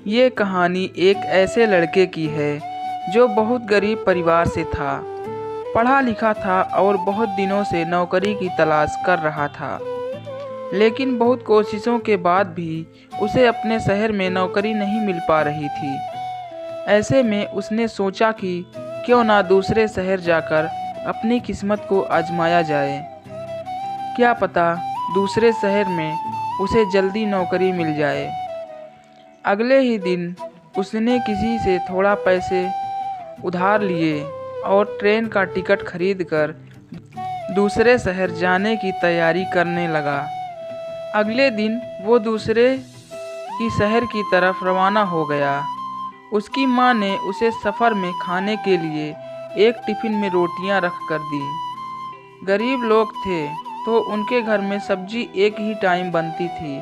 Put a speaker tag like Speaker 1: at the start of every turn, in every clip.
Speaker 1: ये कहानी एक ऐसे लड़के की है जो बहुत गरीब परिवार से था, पढ़ा लिखा था और बहुत दिनों से नौकरी की तलाश कर रहा था। लेकिन बहुत कोशिशों के बाद भी उसे अपने शहर में नौकरी नहीं मिल पा रही थी। ऐसे में उसने सोचा कि क्यों ना दूसरे शहर जाकर अपनी किस्मत को आजमाया जाए। क्या पता दूसरे शहर में उसे जल्दी नौकरी मिल जाए। अगले ही दिन उसने किसी से थोड़ा पैसे उधार लिए और ट्रेन का टिकट खरीदकर दूसरे शहर जाने की तैयारी करने लगा। अगले दिन वो दूसरे की शहर की तरफ रवाना हो गया। उसकी माँ ने उसे सफ़र में खाने के लिए एक टिफ़िन में रोटियां रख कर दी। गरीब लोग थे तो उनके घर में सब्जी एक ही टाइम बनती थी।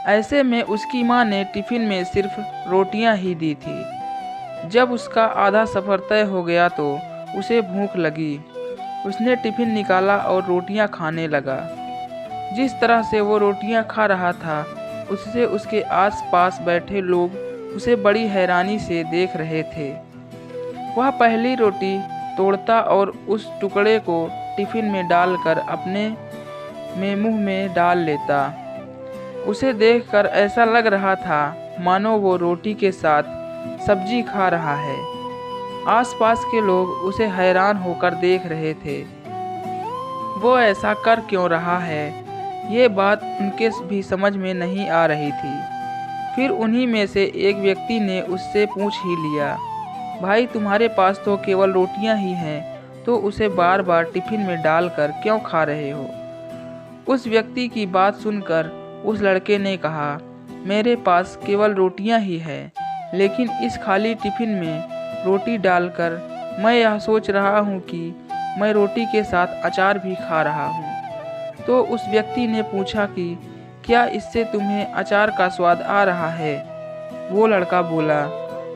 Speaker 1: ऐसे में उसकी माँ ने टिफ़िन में सिर्फ रोटियां ही दी थी। जब उसका आधा सफ़र तय हो गया तो उसे भूख लगी। उसने टिफ़िन निकाला और रोटियां खाने लगा। जिस तरह से वो रोटियां खा रहा था, उससे उसके आस-पास बैठे लोग उसे बड़ी हैरानी से देख रहे थे। वह पहली रोटी तोड़ता और उस टुकड़े को टिफ़िन में डालकर अपने मुंह में डाल लेता। उसे देखकर ऐसा लग रहा था मानो वो रोटी के साथ सब्जी खा रहा है। आसपास के लोग उसे हैरान होकर देख रहे थे। वो ऐसा कर क्यों रहा है, ये बात उनके भी समझ में नहीं आ रही थी। फिर उन्हीं में से एक व्यक्ति ने उससे पूछ ही लिया, भाई तुम्हारे पास तो केवल रोटियां ही हैं, तो उसे बार बार टिफ़िन में डालकर क्यों खा रहे हो? उस व्यक्ति की बात सुनकर उस लड़के ने कहा, मेरे पास केवल रोटियां ही हैं, लेकिन इस खाली टिफ़िन में रोटी डालकर मैं यह सोच रहा हूँ कि मैं रोटी के साथ अचार भी खा रहा हूँ। तो उस व्यक्ति ने पूछा कि क्या इससे तुम्हें अचार का स्वाद आ रहा है? वो लड़का बोला,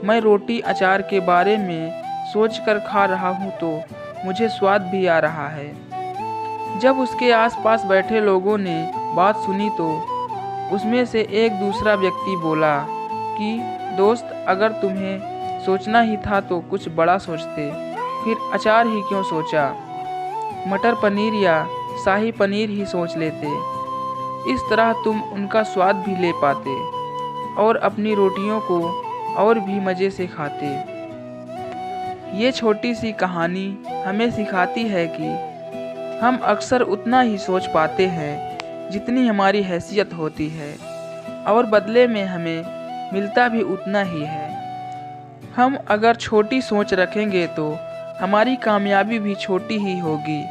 Speaker 1: मैं रोटी अचार के बारे में सोचकर खा रहा हूँ तो मुझे स्वाद भी आ रहा है। जब उसके आसपास बैठे लोगों ने बात सुनी तो उसमें से एक दूसरा व्यक्ति बोला कि दोस्त, अगर तुम्हें सोचना ही था तो कुछ बड़ा सोचते, फिर अचार ही क्यों सोचा? मटर पनीर या शाही पनीर ही सोच लेते। इस तरह तुम उनका स्वाद भी ले पाते और अपनी रोटियों को और भी मज़े से खाते। ये छोटी सी कहानी हमें सिखाती है कि हम अक्सर उतना ही सोच पाते हैं जितनी हमारी हैसियत होती है, और बदले में हमें मिलता भी उतना ही है। हम अगर छोटी सोच रखेंगे तो हमारी कामयाबी भी छोटी ही होगी।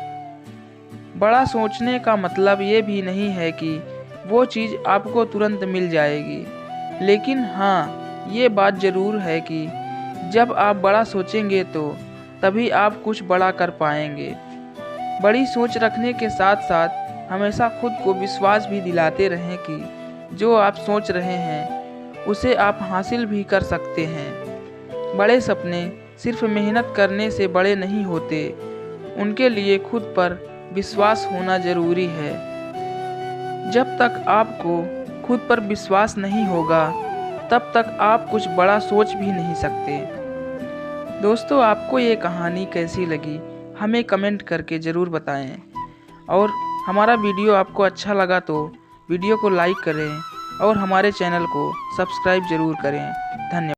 Speaker 1: बड़ा सोचने का मतलब ये भी नहीं है कि वो चीज़ आपको तुरंत मिल जाएगी, लेकिन हाँ, ये बात ज़रूर है कि जब आप बड़ा सोचेंगे तो तभी आप कुछ बड़ा कर पाएंगे। बड़ी सोच रखने के साथ साथ हमेशा खुद को विश्वास भी दिलाते रहें कि जो आप सोच रहे हैं उसे आप हासिल भी कर सकते हैं। बड़े सपने सिर्फ मेहनत करने से बड़े नहीं होते, उनके लिए खुद पर विश्वास होना ज़रूरी है। जब तक आपको खुद पर विश्वास नहीं होगा तब तक आप कुछ बड़ा सोच भी नहीं सकते। दोस्तों, आपको ये कहानी कैसी लगी हमें कमेंट करके ज़रूर बताएं, और हमारा वीडियो आपको अच्छा लगा तो वीडियो को लाइक करें और हमारे चैनल को सब्सक्राइब ज़रूर करें। धन्यवाद।